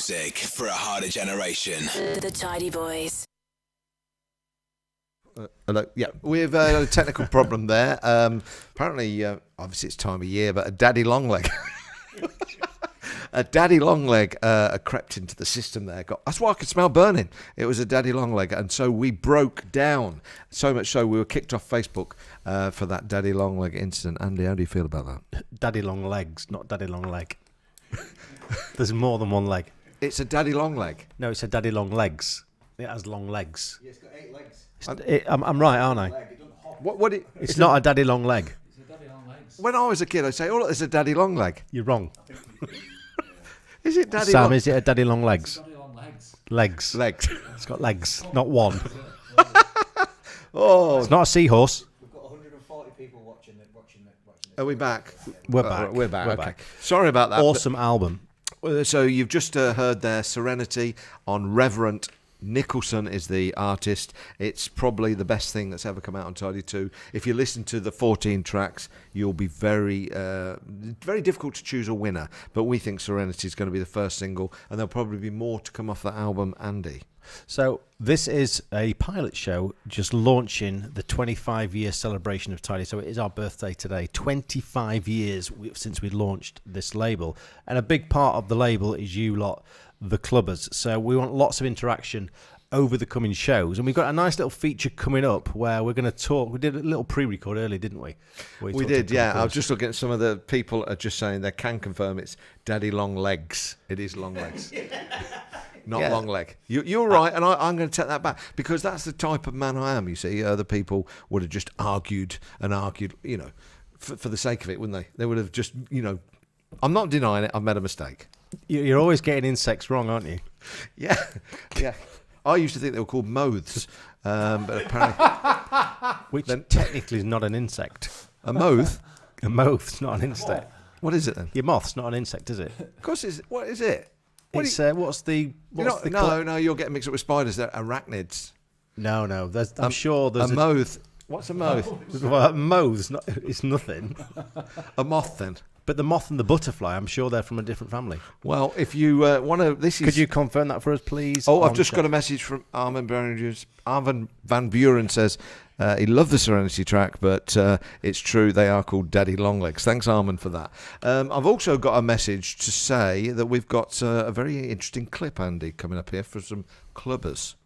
music for a harder generation. The Tidy Boys. Hello. Yeah, we've a technical problem there. Apparently, obviously it's time of year, but a daddy long leg. A daddy long leg crept into the system there. That's why I could smell burning. It was a daddy long leg, and so we broke down. So much so we were kicked off Facebook for that daddy long leg incident. Andy, how do you feel about that? Daddy long legs, not daddy long leg. There's more than one leg. It's a daddy long leg. No, it's a daddy long legs. It has long legs. Yeah, it's got 8 legs. I'm right, aren't I? It doesn't hop. What? It's not a daddy long leg. It's a daddy long legs. When I was a kid, I'd say, "Oh, look, it's a daddy long leg." You're wrong. Is it daddy? Sam, is it a daddy long legs? Daddy long legs. Legs. Legs. It's got legs, not one. Oh, It's not a seahorse. We've got 140 people watching this. are we back? We're back. We're back. We're Okay. back. Sorry about that. Awesome album. So you've just heard their Serenity on Reverent. Nicholson is the artist. It's probably the best thing that's ever come out on Tidy 2. If you listen to the 14 tracks, you'll be very difficult to choose a winner. But we think Serenity is going to be the first single, and there'll probably be more to come off that album, Andy. So this is a pilot show just launching the 25-year celebration of Tidy. So it is our birthday today. 25 years since we launched this label. And a big part of the label is you lot, the clubbers. So we want lots of interaction over the coming shows. And we've got a nice little feature coming up where we're going to talk. We did a little pre-record early, didn't we? We did, yeah. I was just looking at some of the people are just saying they can confirm it's Daddy Long Legs. It is long legs. Not long leg. You're right, and I'm going to take that back because that's the type of man I am, you see. Other people would have just argued, you know, for the sake of it, wouldn't they? They would have just, you know, I'm not denying it, I've made a mistake. You're always getting insects wrong, aren't you? Yeah, yeah. I used to think they were called moths, but apparently... Which technically is not an insect. A moth? A moth's not an insect. What is it then? Your moth's not an insect, is it? Of course it's... What is it? It's No, you're getting mixed up with spiders. They're arachnids. No. I'm sure there's a moth. What's a moth? Well, a moth's not. It's nothing. A moth, then. But the moth and the butterfly, I'm sure they're from a different family. Well, if you want to, Could you confirm that for us, please? Oh, I've just got a message from Armin Van Buren says he loved the Serenity track, but it's true they are called Daddy Longlegs. Thanks, Armin, for that. I've also got a message to say that we've got a very interesting clip, Andy, coming up here for some clubbers.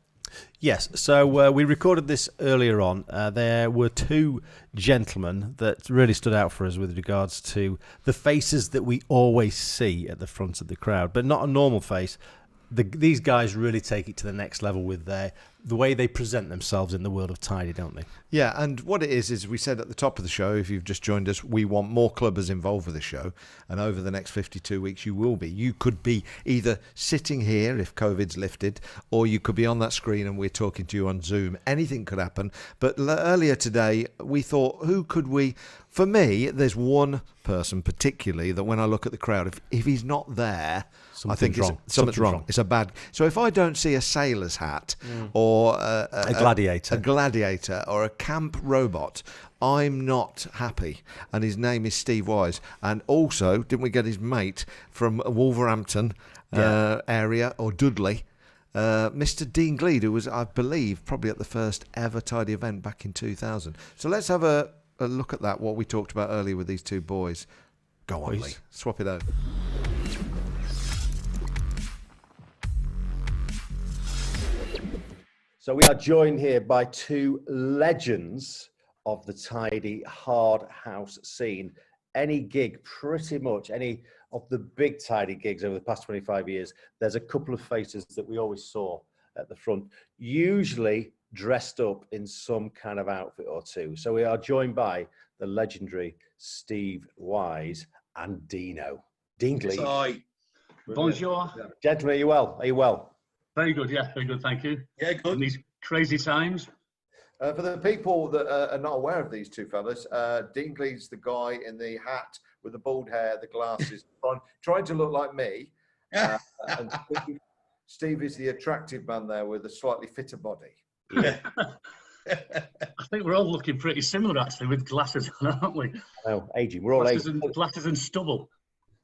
Yes, so we recorded this earlier on. There were two gentlemen that really stood out for us with regards to the faces that we always see at the front of the crowd, but not a normal face. These guys really take it to the next level with the way they present themselves in the world of Tidy, don't they? Yeah, and what it is we said at the top of the show, if you've just joined us, we want more clubbers involved with the show, and over the next 52 weeks you will be. You could be either sitting here if COVID's lifted, or you could be on that screen and we're talking to you on Zoom. Anything could happen, but earlier today we thought, who could we... For me, there's one person particularly that when I look at the crowd, if he's not there, I think something's wrong. It's a bad... So if I don't see a sailor's hat or a gladiator or a camp robot, I'm not happy. And his name is Steve Wise. And also, didn't we get his mate from Wolverhampton area, or Dudley, Mr. Dean Gleed, who was, I believe, probably at the first ever Tidy event back in 2000. So let's have a look at that, what we talked about earlier with these two boys. Go on, Lee. Swap it over. So we are joined here by two legends of the Tidy hard house scene. Any gig, pretty much any of the big Tidy gigs over the past 25 years, there's a couple of faces that we always saw at the front, usually dressed up in some kind of outfit or two. So we are joined by the legendary Steve Wise and Dino. Dean Gleed. Hi. Bonjour. Gentlemen, are you well? Are you well? Very good, yeah, very good, thank you. Yeah, good. In these crazy times. For the people that are not aware of these two fellas, Dean Gleed's the guy in the hat with the bald hair, the glasses, trying to look like me. And Steve is the attractive man there with a slightly fitter body. Yeah. I think we're all looking pretty similar, actually, with glasses on, aren't we? Oh, aging. We're all aging. Glasses and stubble.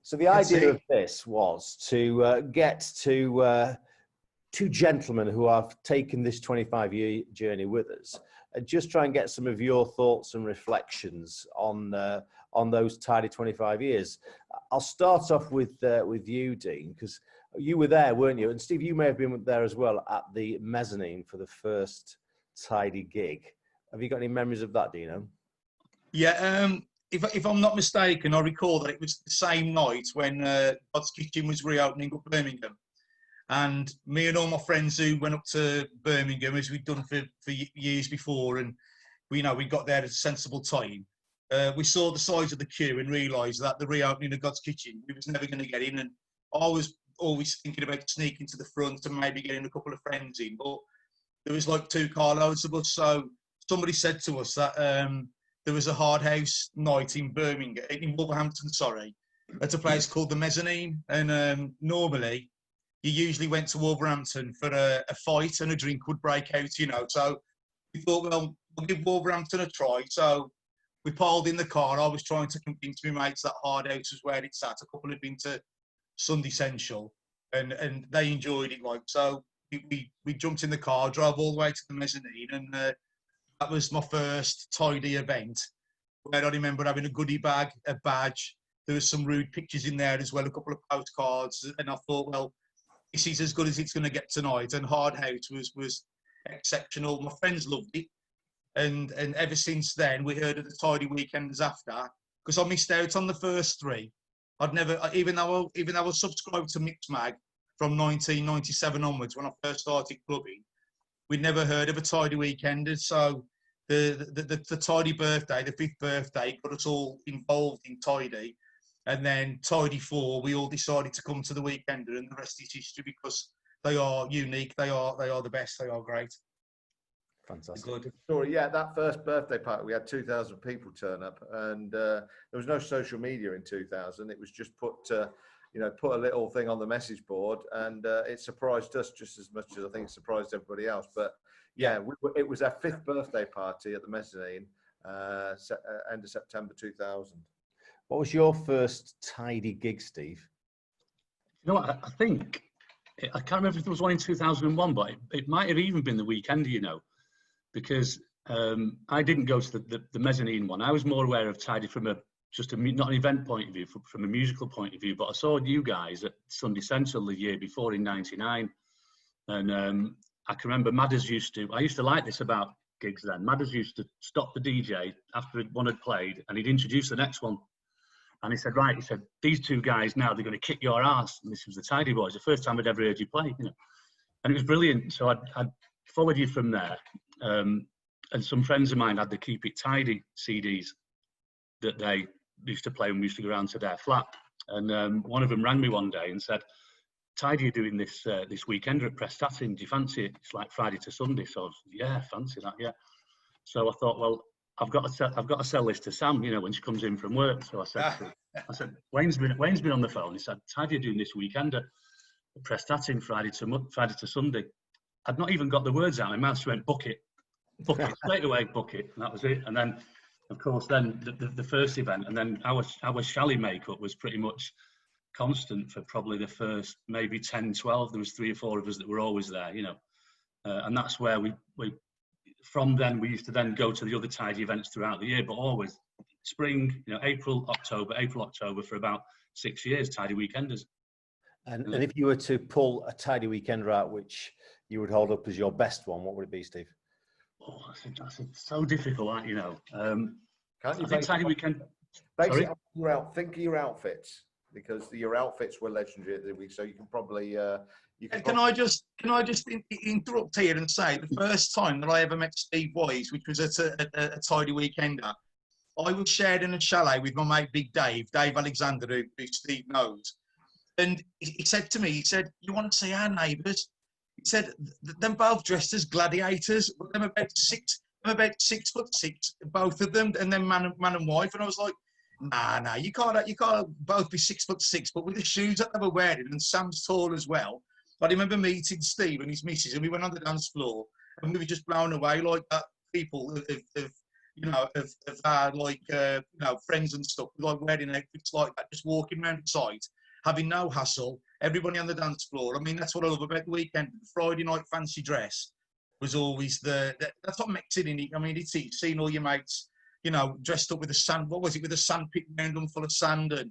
So the idea of this was to get to two gentlemen who have taken this 25-year journey with us, and just try and get some of your thoughts and reflections on those tidy 25 years. I'll start off with you, Dean, because you were there, weren't you? And Steve, you may have been there as well at the mezzanine for the first tidy gig. Have you got any memories of that, Dino? Yeah, if I'm not mistaken, I recall that it was the same night when God's Kitchen was reopening up Birmingham. And me and all my friends who went up to Birmingham, as we'd done for years before, and we got there at a sensible time. We saw the size of the queue and realised that the reopening of God's Kitchen, we was never going to get in. And I was always thinking about sneaking to the front and maybe getting a couple of friends in. But there was like 2 carloads of us. So somebody said to us that there was a hard house night in Birmingham, in Wolverhampton, at a place called the Mezzanine. And normally, you usually went to Wolverhampton for a fight and a drink would break out, So we thought, well, we'll give Wolverhampton a try. So we piled in the car. I was trying to convince my mates that Hard House was where it's at. A couple had been to Sunday Central and they enjoyed it. So we jumped in the car, drove all the way to the Mezzanine, and that was my first tidy event, where I remember having a goodie bag, a badge. There was some rude pictures in there as well, a couple of postcards, and I thought, well, this is as good as it's going to get tonight. And Hard House was exceptional. My friends loved it, and ever since then we heard of the tidy weekenders after, because I missed out on the first 3. I'd never, even though I was subscribed to Mixmag from 1997 onwards when I first started clubbing, we'd never heard of a tidy weekender. So the tidy birthday, the 5th birthday, got us all involved in tidy. And then Tidy 4, we all decided to come to the Weekender, and the rest is history, because they are unique, they are the best, they are great. Fantastic. Good story. Yeah, that first birthday party, we had 2,000 people turn up, and there was no social media in 2000. It was just put a little thing on the message board, and it surprised us just as much as I think it surprised everybody else. But yeah, it was our 5th birthday party at the Mezzanine, end of September 2000. What was your first tidy gig, Steve? You know what, I think, I can't remember if there was one in 2001, but it might have even been the Weekender, because I didn't go to the Mezzanine one. I was more aware of tidy from not an event point of view, from a musical point of view, but I saw you guys at Sunday Central the year before in '99. And I can remember Madders I used to like this about gigs then. Madders used to stop the DJ after one had played, and he'd introduce the next one. And he said, right, these 2 guys now, they're going to kick your ass. And this was the Tidy Boys, the first time I'd ever heard you play, And it was brilliant. So I'd followed you from there. And some friends of mine had the Keep It Tidy CDs that they used to play when we used to go around to their flat. And one of them rang me one day and said, Tidy are doing this Weekender at Prestatyn. Do you fancy it? It's like Friday to Sunday. So I was, yeah, fancy that, yeah. So I thought, well, I've got to sell this to Sam, when she comes in from work. So I said, Wayne's been on the phone. He said, Tidy are doing this Weekender at Prestatyn Friday to Sunday. I'd not even got the words out. My mouth just went, book it, straight away, book it. And that was it. And then, of course, then the first event, and then our chalet makeup was pretty much constant for probably the first maybe 10, 12. There was 3 or 4 of us that were always there, and that's where we from then we used to then go to the other tidy events throughout the year, but always spring, April, October for about 6 years, tidy weekenders. And if you were to pull a tidy weekender out, which you would hold up as your best one, what would it be, Steve? Oh, that's so difficult, Can't you think tidy weekend? Sorry? Think of your outfits, because your outfits were legendary at the week, so you can probably Can I just interrupt here and say the first time that I ever met Steve Wise, which was at a tidy weekender, I was shared in a chalet with my mate Big Dave Alexander, who Steve knows, and he said to me, "You want to see our neighbours?" He said, "Them both dressed as gladiators, them about 6'6", both of them, and then man and wife." And I was like, Nah, you can't both be 6'6", but with the shoes that they were wearing, and Sam's tall as well. I remember meeting Steve and his missus, and we went on the dance floor, and we were just blown away like that. People of of our friends and stuff, like wearing outfits like that, just walking around the site, having no hassle, everybody on the dance floor. I mean, that's what I love about the weekend. The Friday night fancy dress was always that's what makes it in it. I mean, it's seeing all your mates, dressed up with with a sand pit round them full of sand and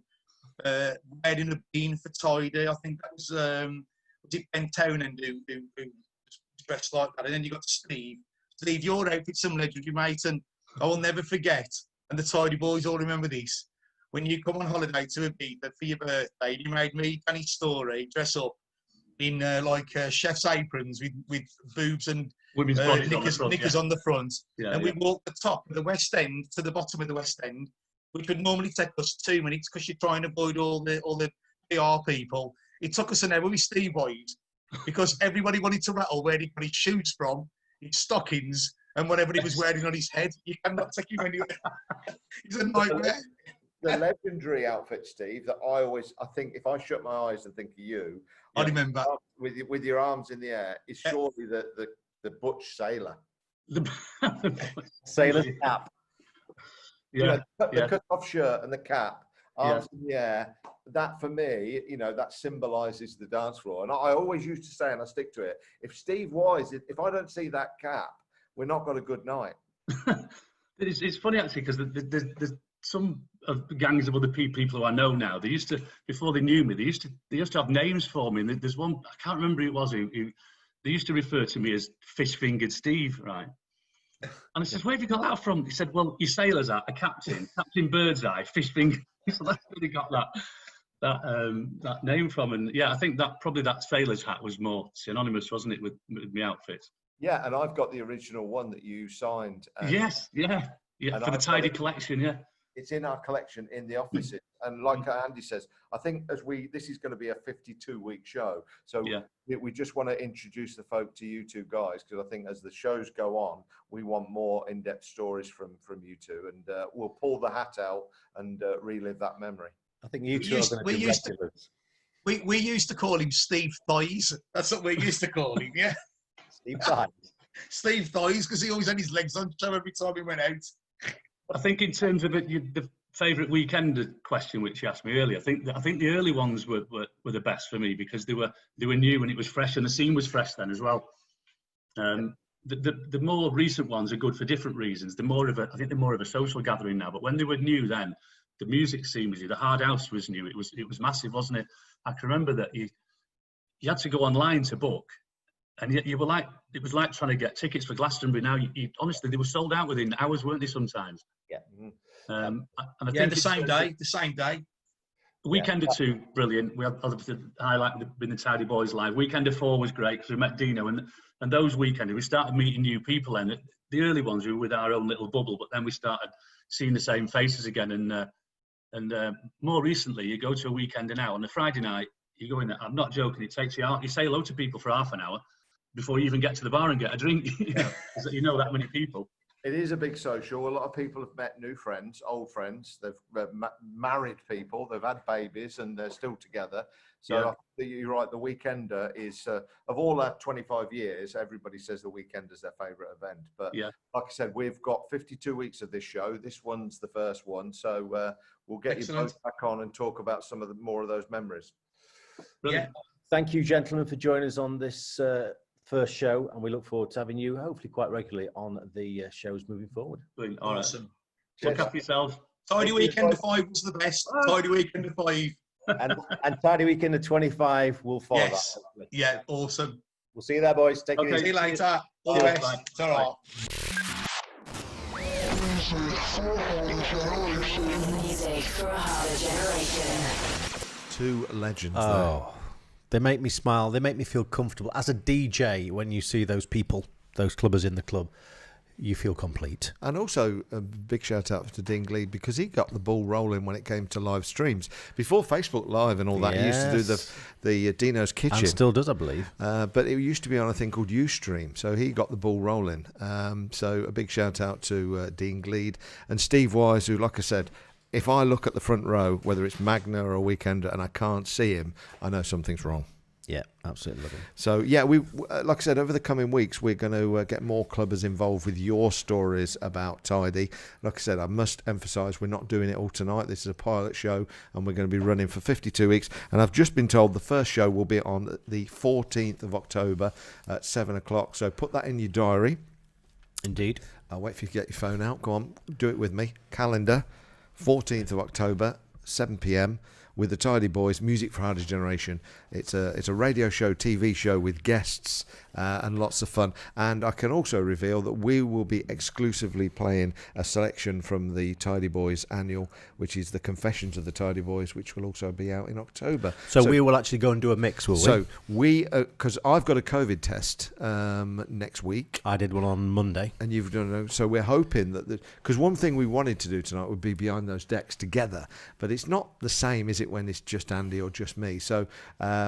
wearing a bean for tidy. I think that was it Ben Townend who dressed like that. And then you got Steve. Steve, your outfit's some legendary, mate, and I will never forget, and the Tidy Boys all remember this, when you come on holiday to Ibiza for your birthday, you made me, Danny Story, dress up in chef's aprons with boobs and women's knickers on the front. Yeah, and we walked the top of the West End to the bottom of the West End, which would normally take us 2 minutes because you try and avoid all the PR people. It took us an hour with Steve Boyd because everybody wanted to rattle where he got his shoes from, his stockings, and whatever he was wearing on his head. You cannot take him anywhere. It's a nightmare. The legendary outfit, Steve, that I think if I shut my eyes and think of you, I remember. With your arms in the air, is surely the butch sailor. Sailor's cap. Yeah. The cut-off shirt and the cap, arms in the air. That, for me, that symbolises the dance floor. And I always used to say, and I stick to it, if Steve Wise, if I don't see that cap, we're not got a good night. It's funny, actually, because there's some of the gangs of other people who I know now. They used to, before they knew me, they used to have names for me. And there's one, I can't remember who it was, who they used to refer to me as Fish-Fingered Steve, right? And I said, where have you got that from? He said, well, your sailors are a Captain Birdseye, Fish-Fingered. So that's where they got that name from. And yeah, I think that sailor's hat was more synonymous, wasn't it, with my outfit? Yeah, and I've got the original one that you signed. Yes, yeah, for the Tidy collection, yeah. It's in our collection in the offices. And like Andy says, I think this is going to be a 52-week show. So we just want to introduce the folk to you two guys, because I think as the shows go on, we want more in-depth stories from you two. And we'll pull the hat out and relive that memory. I think you two are going to be regulars. We used to call him Steve Thighs. That's what we used to call him, yeah. Steve Thighs. Steve Thighs, because he always had his legs on show every time he went out. I think in terms of the favourite weekend question, which you asked me earlier, I think the early ones were the best for me because they were new and it was fresh and the scene was fresh then as well. The more recent ones are good for different reasons. I think they're more of a social gathering now. But when they were new, then the music scene was new. The hard house was new. It was massive, wasn't it? I can remember that you had to go online to book. And yet it was like trying to get tickets for Glastonbury. Now, honestly, they were sold out within hours, weren't they? Sometimes. Yeah. And I think the same day. Weekender 2, brilliant. We had obviously the highlight being the Tidy Boys live. Weekender 4 was great because we met Dino, and those weekenders we started meeting new people. And the early ones we were with our own little bubble, but then we started seeing the same faces again. And more recently, you go to a weekender now on a Friday night. You go in there. I'm not joking. It takes you out. You say hello to people for half an hour before you even get to the bar and get a drink. You know that many people. It is a big social. A lot of people have met new friends, old friends. They've married people. They've had babies, and they're still together. So I think you're right. The Weekender is of all our 25 years. Everybody says the Weekender is their favourite event. But like I said, we've got 52 weeks of this show. This one's the first one, so we'll get you both back on and talk about some of the more of those memories. Brilliant. Yeah. Thank you, gentlemen, for joining us on this first show, and we look forward to having you hopefully quite regularly on the shows moving forward. Brilliant. Awesome. Look after yourselves. Tidy Weekend 5 was the best. Tidy Weekend 5. and Tidy Weekend 25 will follow that. Hopefully. Yeah, awesome. We'll see you there, boys. Take it easy. See you later. All the best. Ta-ra. Music for a harder generation. Two legends there. They make me smile. They make me feel comfortable. As a DJ, when you see those people, those clubbers in the club, you feel complete. And also a big shout out to Dingley, because he got the ball rolling when it came to live streams. Before Facebook Live and all that, he used to do the Dino's Kitchen. And still does, I believe. But it used to be on a thing called Ustream, so he got the ball rolling. So a big shout out to Dingley and Steve Wise, who, like I said, if I look at the front row, whether it's Magna or a Weekender, and I can't see him, I know something's wrong. Yeah, absolutely love it. So yeah, we like I said, over the coming weeks, we're going to get more clubbers involved with your stories about Tidy. Like I said, I must emphasise we're not doing it all tonight. This is a pilot show, and we're going to be running for 52 weeks. And I've just been told the first show will be on the 14th of October at 7 o'clock. So put that in your diary. Indeed. I'll wait for you to get your phone out. Go on, do it with me. Calendar, 14th of October, 7 p.m. with the Tidy Boys, Music for Harder Generation. It's a radio show, TV show with guests and lots of fun. And I can also reveal that we will be exclusively playing a selection from the Tidy Boys annual, which is the Confessions of the Tidy Boys, which will also be out in October. So we will actually go and do a mix, will we? So we, because I've got a COVID test next week. I did one on Monday. And you've done it. So we're hoping that, because one thing we wanted to do tonight would be behind those decks together, but it's not the same, is it, when it's just Andy or just me? So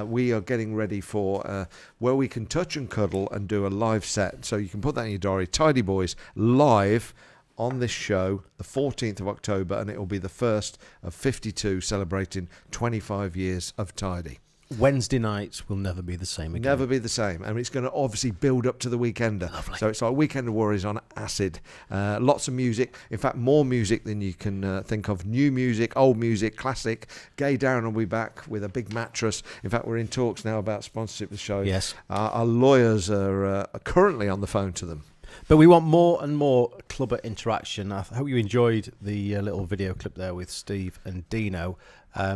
we are getting ready for where we can touch and cuddle and do a live set. So you can put that in your diary. Tidy Boys live on this show the 14th of October, and it will be the first of 52 celebrating 25 years of Tidy. Wednesday nights will never be the same again. Never be the same. And it's going to obviously build up to the Weekender. Lovely. So it's like Weekender Warriors on acid. Lots of music. In fact, more music than you can think of. New music, old music, classic. Gay Darren will be back with a big mattress. In fact, we're in talks now about sponsorship of the show. Yes. Our lawyers are currently on the phone to them. But we want more and more clubber interaction. I hope you enjoyed the little video clip there with Steve and Dino.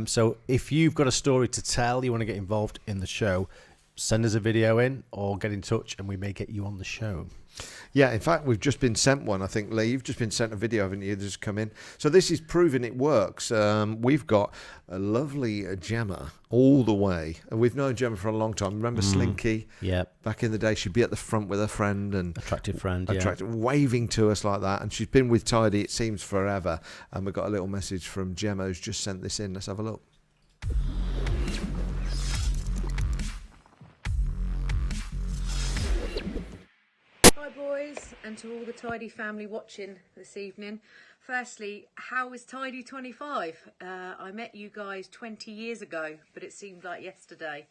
So if you've got a story to tell, you want to get involved in the show, send us a video in or get in touch and we may get you on the show. Yeah, in fact, we've just been sent one. I think, Lee, you've just been sent a video, haven't you? Just come in. So this is proving it works. We've got a lovely Gemma all the way. And we've known Gemma for a long time. Remember Slinky? Yeah. Back in the day, she'd be at the front with her friend. And Attractive friend, waving to us like that. And she's been with Tidy, it seems, forever. And we've got a little message from Gemma who's just sent this in. Let's have a look. Hi boys, and to all the Tidy family watching this evening. Firstly, how is Tidy 25? I met you guys 20 years ago, but it seemed like yesterday.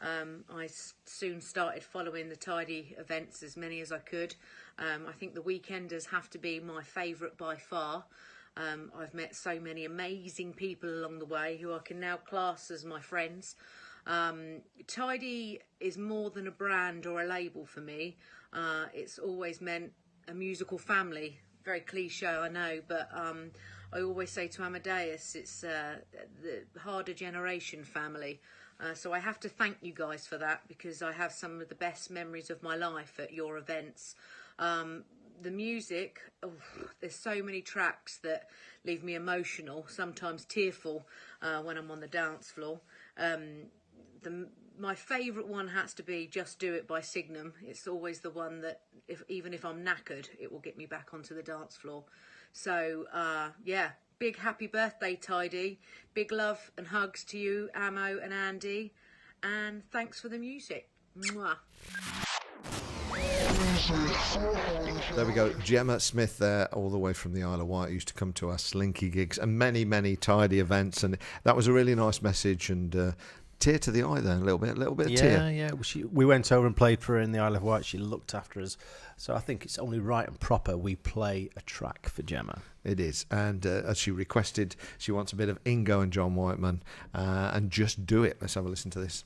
I soon started following the Tidy events, as many as I could. I think the Weekenders have to be my favourite by far. I've met so many amazing people along the way who I can now class as my friends. Tidy is more than a brand or a label for me. It's always meant a musical family. Very cliche, I know, but I always say to Amadeus, it's the harder generation family. So I have to thank you guys for that, because I have some of the best memories of my life at your events. The music, there's so many tracks that leave me emotional, sometimes tearful when I'm on the dance floor. My favourite one has to be Just Do It by Signum. It's always the one that, even if I'm knackered, it will get me back onto the dance floor. So, yeah, big happy birthday, Tidy. Big love and hugs to you, Amo and Andy. And thanks for the music. Mwah. There we go. Gemma Smith there, all the way from the Isle of Wight, used to come to our Slinky gigs and many, many Tidy events. And that was a really nice message, and tear to the eye there, a little bit of tear. Yeah. We went over and played for her in the Isle of Wight. She looked after us. So I think it's only right and proper we play a track for Gemma. It is. And as she requested, she wants a bit of Ingo and John Whiteman. And Just Do It. Let's have a listen to this.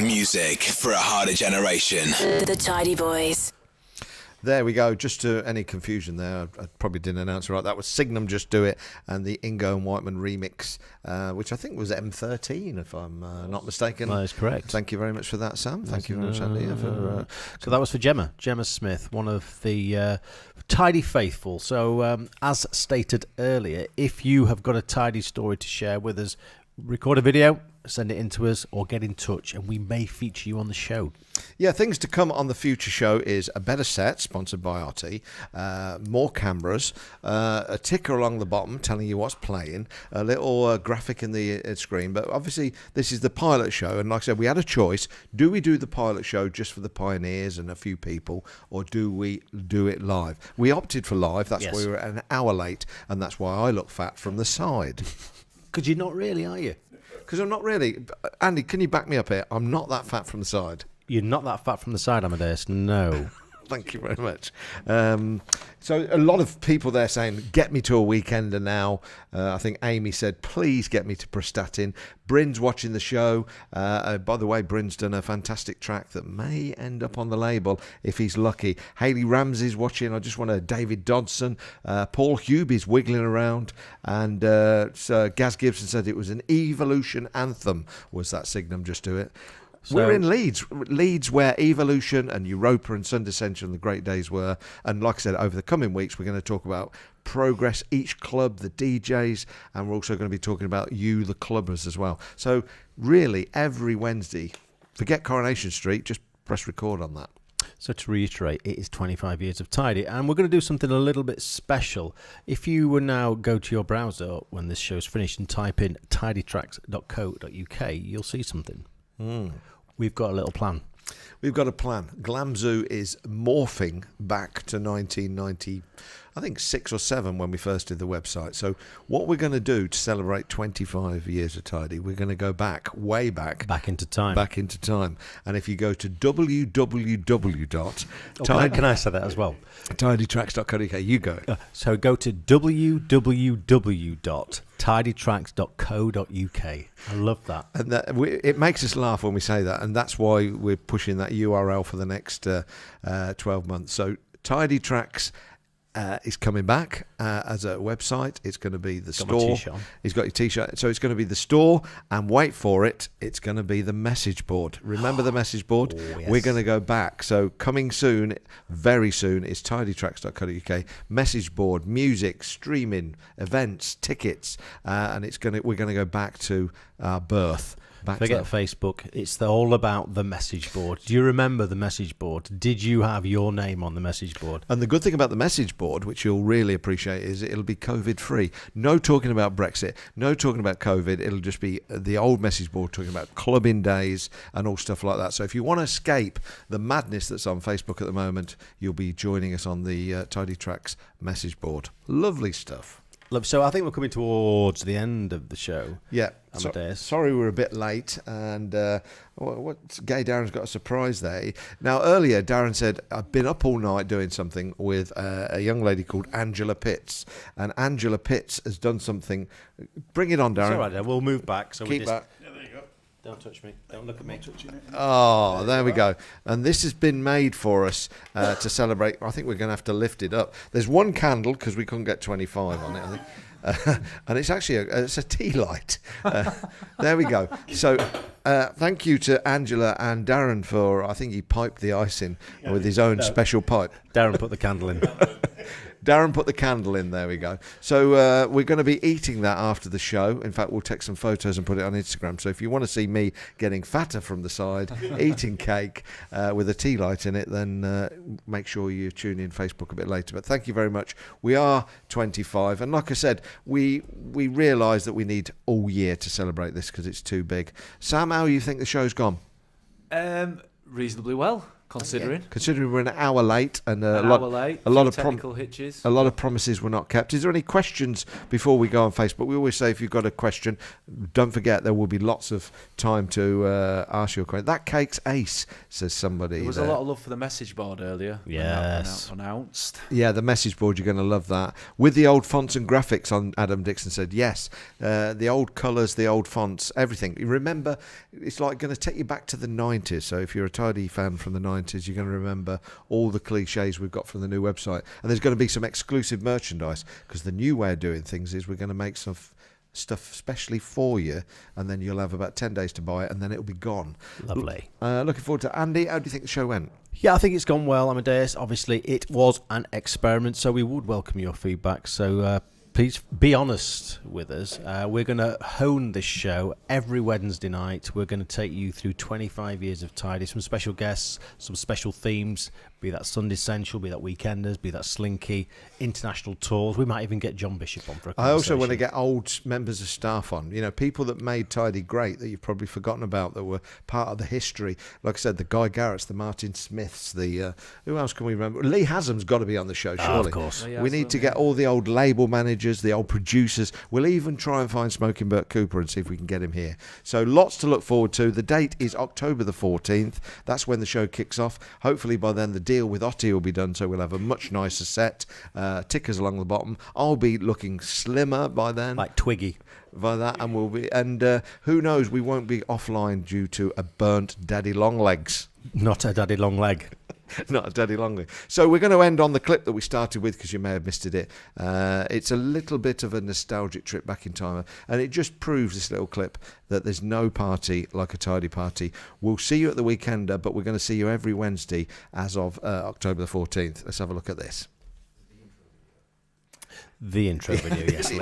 Music for a harder generation. The Tidy Boys. There we go. Just to any confusion there, I probably didn't announce it right. That was Signum Just Do It and the Ingo and Whiteman remix, which I think was M13, if I'm not mistaken. That is correct. Thank you very much for that, Sam. Thank you very much, Andy. So that was for Gemma Smith, one of the Tidy faithful. So as stated earlier, if you have got a Tidy story to share with us, record a video, send it in to us, or get in touch, and we may feature you on the show. Yeah, things to come on the future show is a better set, sponsored by RT, more cameras, a ticker along the bottom telling you what's playing, a little graphic in the screen. But obviously, this is the pilot show, and like I said, we had a choice. Do we do the pilot show just for the pioneers and a few people, or do we do it live? We opted for live. That's why we were an hour late, and that's why I look fat from the side. Because you're not really, are you? Because I'm not really. Andy, can you back me up here? I'm not that fat from the side. You're not that fat from the side, Amadeus. No. Thank you very much. So a lot of people there saying, get me to a weekender now. I think Amy said, please get me to Prestatyn. Bryn's watching the show. By the way, Bryn's done a fantastic track that may end up on the label if he's lucky. Hayley Ramsey's watching. I just want to David Dodson. Paul Hubie's wiggling around. And so Gaz Gibson said it was an Evolution anthem, was that Signum Just Do It. So, we're in Leeds where Evolution and Europa and Sunday Central and the Great Days were. And like I said, over the coming weeks, we're going to talk about progress, each club, the DJs, and we're also going to be talking about you, the clubbers, as well. So really, every Wednesday, forget Coronation Street, just press record on that. So to reiterate, it is 25 years of Tidy, and we're going to do something a little bit special. If you would now go to your browser when this show's finished and type in tidytrax.co.uk, you'll see something. We've got a little plan. We've got a plan. Glam Zoo is morphing back to 1990, I think 6 or 7 when we first did the website. So what we're going to do to celebrate 25 years of Tidy, we're going to go back, way back. Back into time. Back into time. And if you go to www. Can I say that as well? Tidytrax.co.uk. You go. So go to www.tidytrax.co.uk. I love that. And it makes us laugh when we say that, and that's why we're pushing that URL for the next 12 months. So Tidytrax is coming back as a website. It's going to be the store. He's got your t-shirt. So it's going to be the store, and wait for it, it's going to be the message board. Remember the message board? Oh, yes. We're going to go back. So coming soon, very soon, is tidytrax.co.uk. Message board, music, streaming, events, tickets, and we're going to go back to our birth. Forget Facebook. It's all about the message board. Do you remember the message board? Did you have your name on the message board? And the good thing about the message board, which you'll really appreciate, is it'll be COVID-free. No talking about Brexit. No talking about COVID. It'll just be the old message board talking about clubbing days and all stuff like that. So if you want to escape the madness that's on Facebook at the moment, you'll be joining us on the Tidy Trax message board. Lovely stuff. So I think we're coming towards the end of the show. Yeah. Sorry we're a bit late. And Gay Darren's got a surprise there. Now, earlier, Darren said, I've been up all night doing something with a young lady called Angela Pitts. And Angela Pitts has done something. Bring it on, Darren. It's all right, then. We'll move back. So Keep back. Yeah, there you go. Don't touch me. Don't look at me. Oh, there we go. And this has been made for us to celebrate. I think we're going to have to lift it up. There's one candle because we couldn't get 25 on it, I think. And it's actually it's a tea light. There we go. So thank you to Angela and Darren for, I think he piped the ice in with his own special pipe. Darren put the candle in. Darren put the candle in. There we go. So we're going to be eating that after the show. In fact, we'll take some photos and put it on Instagram. So if you want to see me getting fatter from the side, eating cake with a tea light in it, then make sure you tune in Facebook a bit later. But thank you very much. We are 25. And like I said, we realise that we need all year to celebrate this because it's too big. Sam, how do you think the show's gone? Reasonably well. Considering we're an hour late and a An lot, hour late, a lot few of technical hitches. a lot of promises were not kept. Is there any questions before we go on Facebook? We always say if you've got a question, don't forget there will be lots of time to ask you a question. That cake's ace, says somebody. There was a lot of love for the message board earlier. when that Yes. announced. Yeah, the message board, you're going to love that. With the old fonts and graphics on, Adam Dixon said, yes. The old colours, the old fonts, everything. You remember, it's like going to take you back to the 90s. So if you're a Tidy fan from the 90s, you're going to remember all the cliches we've got from the new website. And there's going to be some exclusive merchandise, because the new way of doing things is we're going to make some stuff specially for you, and then you'll have about 10 days to buy it, and then it'll be gone. Lovely. Looking forward to Andy. How do you think the show went? Yeah, I think it's gone well, Amadeus. Obviously, it was an experiment, so we would welcome your feedback. So please be honest with us. We're going to hone this show every Wednesday night. We're going to take you through 25 years of Tidy, some special guests, some special themes, be that Sunday Central, be that Weekenders, be that Slinky, international tours. We might even get John Bishop on for a conversation. I also want to get old members of staff on, people that made Tidy great, that you've probably forgotten about, that were part of the history. Like I said, the Guy Garretts, the Martin Smiths, the who else can we remember? Lee Haslam's got to be on the show, surely. Of course. We need to get all the old label managers, the old producers. We'll even try and find Smoking Bert Cooper and see if we can get him here. So lots to look forward to. The date is October the 14th. That's when the show kicks off. Hopefully by then the deal with Otti will be done, so we'll have a much nicer set. Tickers along the bottom. I'll be looking slimmer by then. Like Twiggy. By that, and we'll be, and who knows, we won't be offline due to a burnt Daddy Longlegs. Not a daddy long leg. Not a daddy longlegs. So we're going to end on the clip that we started with, because you may have missed it. It's a little bit of a nostalgic trip back in time, and it just proves, this little clip, that there's no party like a Tidy party. We'll see you at the Weekender, but we're going to see you every Wednesday as of October the 14th. Let's have a look at this. The intro video, yes. Lee.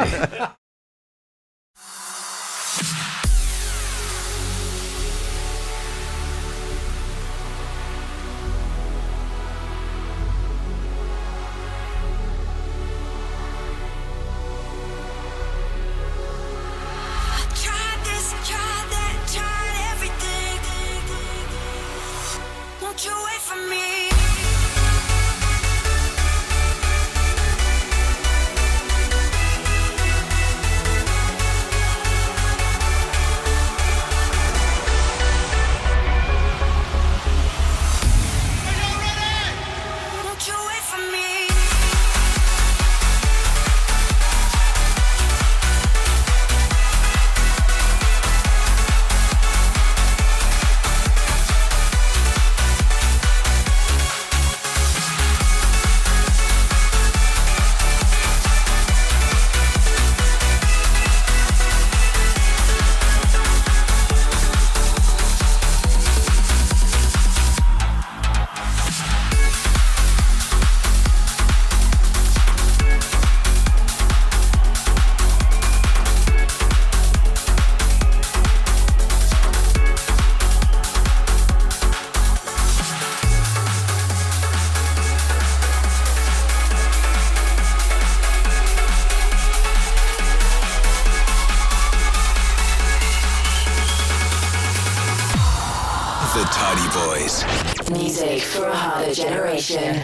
The Tidy Boys. Music for a harder generation.